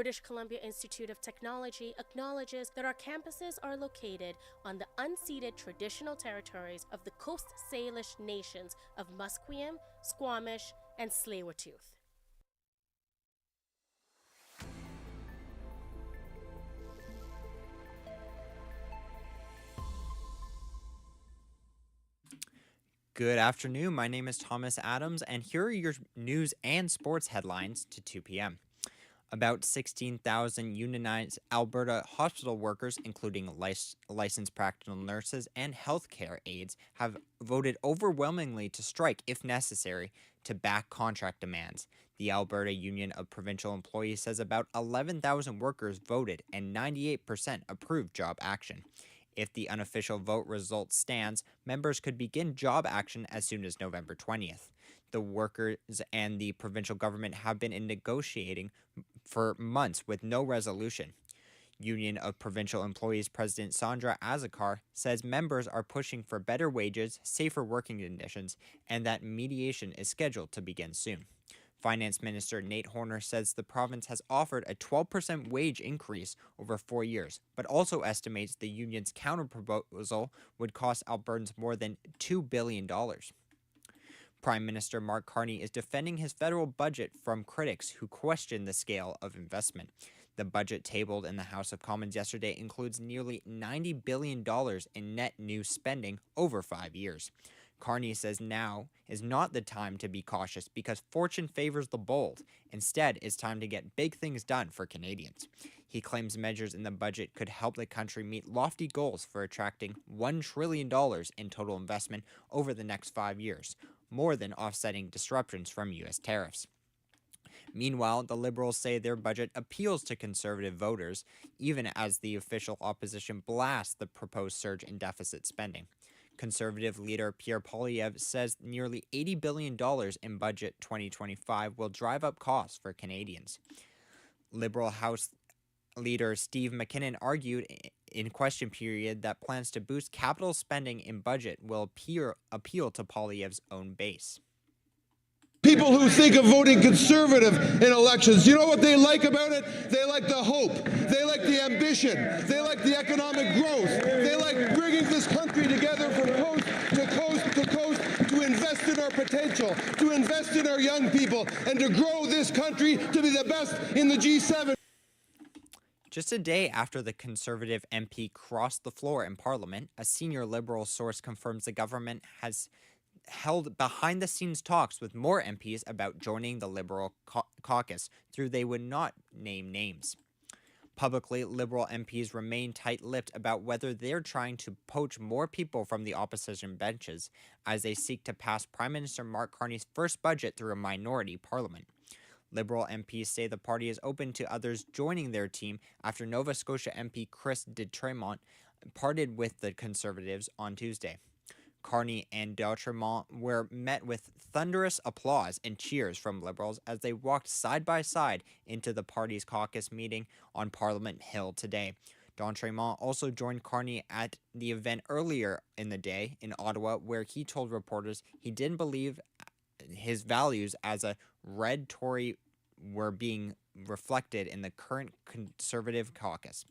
British Columbia Institute of Technology acknowledges that our campuses are located on the unceded traditional territories of the Coast Salish nations of Musqueam, Squamish, and Tsleil-Waututh. Good afternoon. My name is Thomas Adams, and here are your news and sports headlines to 2 p.m. About 16,000 unionized Alberta hospital workers, including licensed practical nurses and healthcare aides, have voted overwhelmingly to strike if necessary to back contract demands. The Alberta Union of Provincial Employees says about 11,000 workers voted and 98% approved job action. If the unofficial vote result stands, members could begin job action as soon as November 20th. The workers and the provincial government have been negotiating for months with no resolution. Union of Provincial Employees President Sandra Azakar says members are pushing for better wages, safer working conditions, and that mediation is scheduled to begin soon. Finance Minister Nate Horner says the province has offered a 12% wage increase over 4 years, but also estimates the union's counterproposal would cost Albertans more than $2 billion. Prime Minister Mark Carney is defending his federal budget from critics who question the scale of investment. The budget tabled in the House of Commons yesterday includes nearly $90 billion in net new spending over 5 years. Carney says now is not the time to be cautious because fortune favors the bold. Instead, it's time to get big things done for Canadians. He claims measures in the budget could help the country meet lofty goals for attracting $1 trillion in total investment over the next 5 years, more than offsetting disruptions from U.S. tariffs. Meanwhile, the Liberals say their budget appeals to Conservative voters, even as the official opposition blasts the proposed surge in deficit spending. Conservative leader Pierre Poilievre says nearly $80 billion in budget 2025 will drive up costs for Canadians. Liberal House leader Steve McKinnon argued in question period that plans to boost capital spending in budget will appeal to Poilievre's own base. People who think of voting Conservative in elections, you know what they like about it? They like the hope. They like the ambition. They like the economic growth. They like bringing this country together from coast to coast to coast to invest in our potential, to invest in our young people, and to grow this country to be the best in the G7. Just a day after the Conservative MP crossed the floor in Parliament, a senior Liberal source confirms the government has held behind-the-scenes talks with more MPs about joining the Liberal caucus, though they would not name names. Publicly, Liberal MPs remain tight-lipped about whether they're trying to poach more people from the opposition benches as they seek to pass Prime Minister Mark Carney's first budget through a minority parliament. Liberal MPs say the party is open to others joining their team after Nova Scotia MP Chris de Tremont parted with the Conservatives on Tuesday. Carney and Dautremont were met with thunderous applause and cheers from Liberals as they walked side by side into the party's caucus meeting on Parliament Hill today. Dautremont also joined Carney at the event earlier in the day in Ottawa, where he told reporters he didn't believe his values as a red Tory were being reflected in the current Conservative caucus.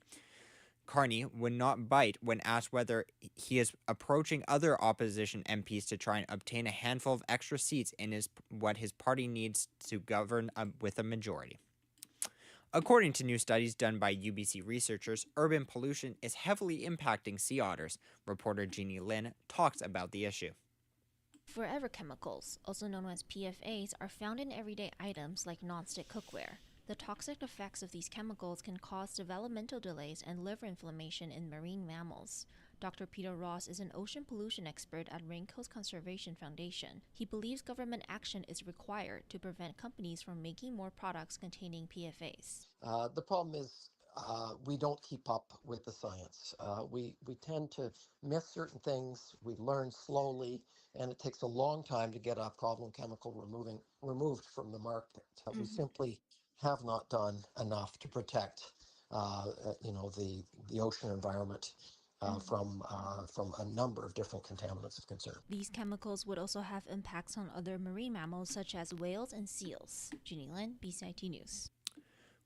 Carney would not bite when asked whether he is approaching other opposition MPs to try and obtain a handful of extra seats in what his party needs to govern with a majority. According to new studies done by UBC researchers, urban pollution is heavily impacting sea otters. Reporter Jeannie Lin talks about the issue. Forever chemicals, also known as PFAs, are found in everyday items like nonstick cookware. The toxic effects of these chemicals can cause developmental delays and liver inflammation in marine mammals. Dr. Peter Ross is an ocean pollution expert at Raincoast Conservation Foundation. He believes government action is required to prevent companies from making more products containing PFAs. The problem is we don't keep up with the science. We tend to miss certain things. We learn slowly, and it takes a long time to get a problem chemical removed from the market. We simply have not done enough to protect, the ocean environment from a number of different contaminants of concern. These chemicals would also have impacts on other marine mammals such as whales and seals. Jeannie Lin, BCIT News.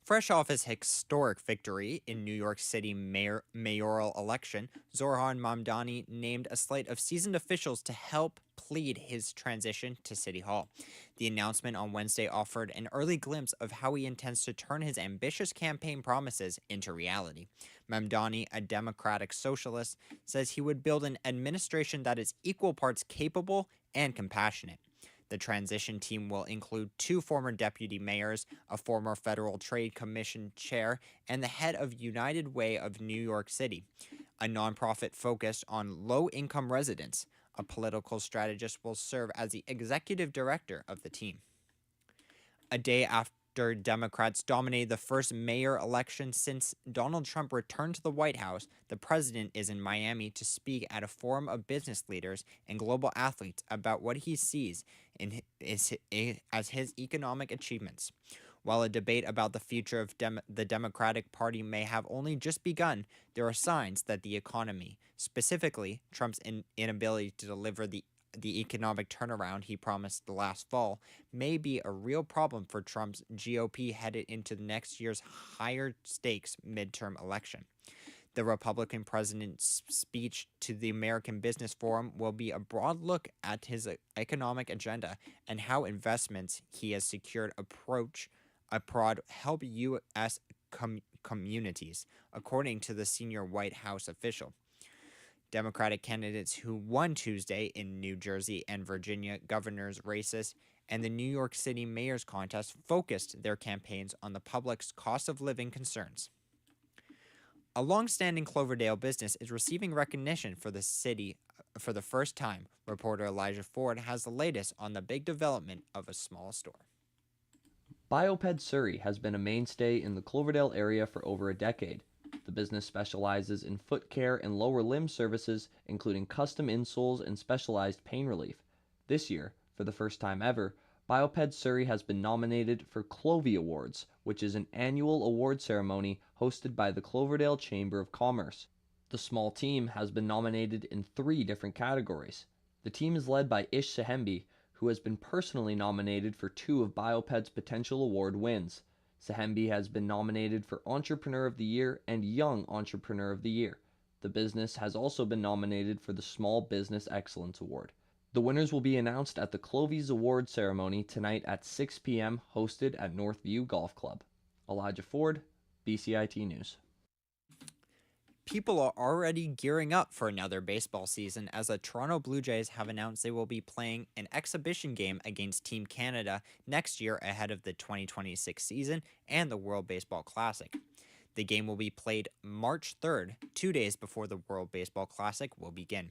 Fresh off his historic victory in New York City mayoral election, Zoran Mamdani named a slate of seasoned officials to help plead his transition to City Hall. The announcement on Wednesday offered an early glimpse of how he intends to turn his ambitious campaign promises into reality. Mamdani, a democratic socialist, says he would build an administration that is equal parts capable and compassionate. The transition team will include 2 former deputy mayors, a former Federal Trade Commission chair, and the head of United Way of New York City, a nonprofit focused on low-income residents. A political strategist will serve as the executive director of the team. A day after Democrats dominated the first mayor election since Donald Trump returned to the White House, the president is in Miami to speak at a forum of business leaders and global athletes about what he sees as his economic achievements. While a debate about the future of the Democratic Party may have only just begun, there are signs that the economy, specifically Trump's inability to deliver the economic turnaround he promised last fall, may be a real problem for Trump's GOP headed into next year's higher stakes midterm election. The Republican president's speech to the American Business Forum will be a broad look at his economic agenda and how investments he has secured abroad help U.S. communities, according to the senior White House official. Democratic candidates who won Tuesday in New Jersey and Virginia governor's races and the New York City mayor's contest focused their campaigns on the public's cost of living concerns. A long-standing Cloverdale business is receiving recognition for the city for the first time. Reporter Elijah Ford has the latest on the big development of a small store. Bioped Surrey has been a mainstay in the Cloverdale area for over a decade. The business specializes in foot care and lower limb services, including custom insoles and specialized pain relief. This year, for the first time ever, Bioped Surrey has been nominated for Clovey Awards, which is an annual award ceremony hosted by the Cloverdale Chamber of Commerce. The small team has been nominated in 3 different categories. The team is led by Ish Sahembi, who has been personally nominated for 2 of Bioped's potential award wins. Sahembi has been nominated for Entrepreneur of the Year and Young Entrepreneur of the Year. The business has also been nominated for the Small Business Excellence Award. The winners will be announced at the Clovey's Award ceremony tonight at 6 p.m. hosted at Northview Golf Club. Elijah Ford, BCIT News. People are already gearing up for another baseball season as the Toronto Blue Jays have announced they will be playing an exhibition game against Team Canada next year ahead of the 2026 season and the World Baseball Classic. The game will be played March 3rd, 2 days before the World Baseball Classic will begin.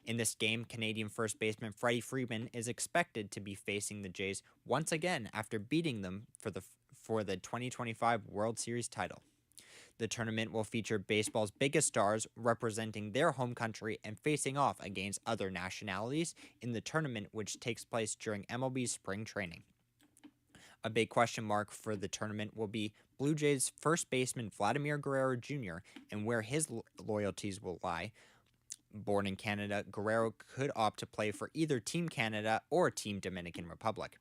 In this game, Canadian first baseman Freddie Freeman is expected to be facing the Jays once again after beating them for the 2025 World Series title. The tournament will feature baseball's biggest stars representing their home country and facing off against other nationalities in the tournament, which takes place during MLB's spring training. A big question mark for the tournament will be Blue Jays first baseman Vladimir Guerrero Jr. and where his loyalties will lie. Born in Canada, Guerrero could opt to play for either Team Canada or Team Dominican Republic.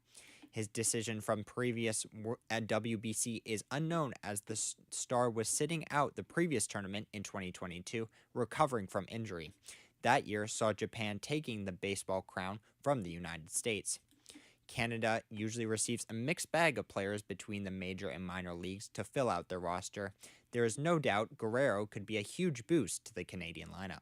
His decision from previous at WBC is unknown as the star was sitting out the previous tournament in 2022, recovering from injury. That year saw Japan taking the baseball crown from the United States. Canada usually receives a mixed bag of players between the major and minor leagues to fill out their roster. There is no doubt Guerrero could be a huge boost to the Canadian lineup.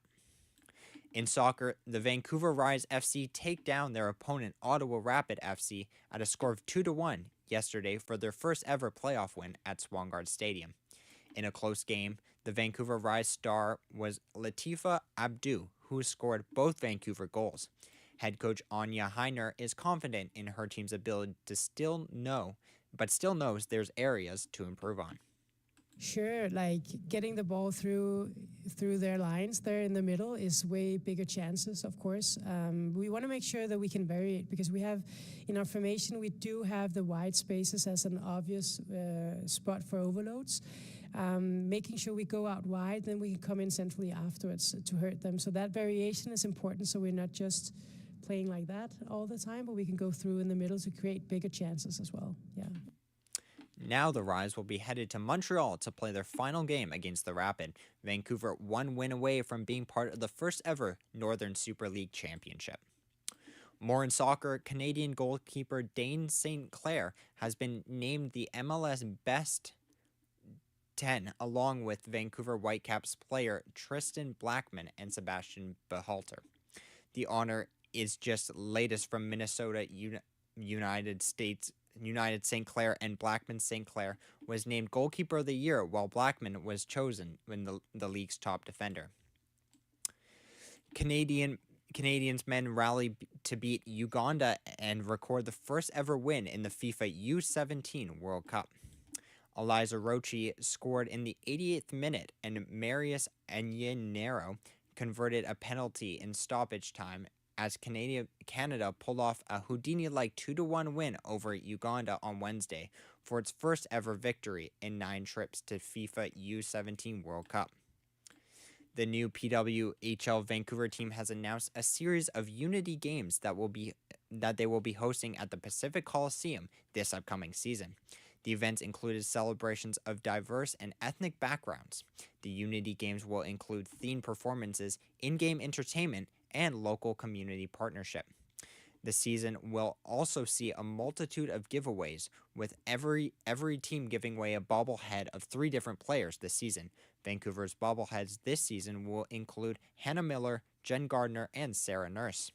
In soccer, the Vancouver Rise FC take down their opponent Ottawa Rapid FC at a score of 2-1 yesterday for their first ever playoff win at Swangard Stadium. In a close game, the Vancouver Rise star was Latifa Abdu, who scored both Vancouver goals. Head coach Anya Heiner is confident in her team's ability to still knows there's areas to improve on. Sure, like getting the ball through their lines there in the middle is way bigger chances, of course. We want to make sure that we can vary it because we have, in our formation, we do have the wide spaces as an obvious spot for overloads. Making sure we go out wide, then we can come in centrally afterwards to hurt them. So that variation is important, so we're not just playing like that all the time, but we can go through in the middle to create bigger chances as well, yeah. Now the Rise will be headed to Montreal to play their final game against the Rapid. Vancouver 1 win away from being part of the first ever Northern Super League Championship. More in soccer, Canadian goalkeeper Dane St. Clair has been named the MLS Best 10, along with Vancouver Whitecaps player Tristan Blackman and Sebastian Behalter. The honor is just latest from Minnesota United St. Clair, and Blackman St. Clair was named Goalkeeper of the Year, while Blackman was chosen when the league's top defender. Canadians men rally to beat Uganda and record the first ever win in the FIFA U17 World Cup. Eliza Rochi scored in the 88th minute, and Marius Anyenero converted a penalty in stoppage time as Canada pulled off a Houdini-like 2-1 win over Uganda on Wednesday for its first ever victory in 9 trips to FIFA U17 World Cup. The new PWHL Vancouver team has announced a series of Unity games that they will be hosting at the Pacific Coliseum this upcoming season. The events included celebrations of diverse and ethnic backgrounds. The Unity Games will include themed performances, in-game entertainment, and local community partnership. The season will also see a multitude of giveaways, with every team giving away a bobblehead of 3 different players this season. Vancouver's bobbleheads this season will include Hannah Miller, Jen Gardner, and Sarah Nurse.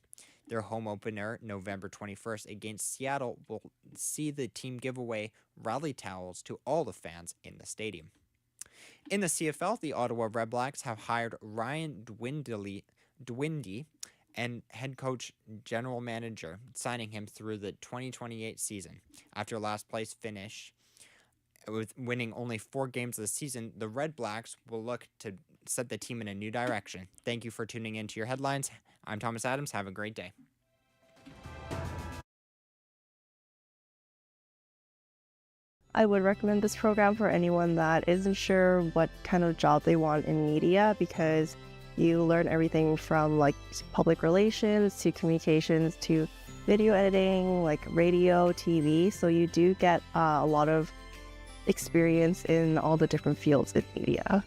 Their home opener, November 21st, against Seattle, will see the team give away rally towels to all the fans in the stadium. In the CFL, the Ottawa Redblacks have hired Ryan Dwindy and head coach general manager, signing him through the 2028 season. After last place finish, with winning only 4 games of the season, the Red Blacks will look to set the team in a new direction. Thank you for tuning in to your headlines. I'm Thomas Adams. Have a great day. I would recommend this program for anyone that isn't sure what kind of job they want in media, because you learn everything from like public relations to communications to video editing, like radio, TV. So you do get a lot of experience in all the different fields in media.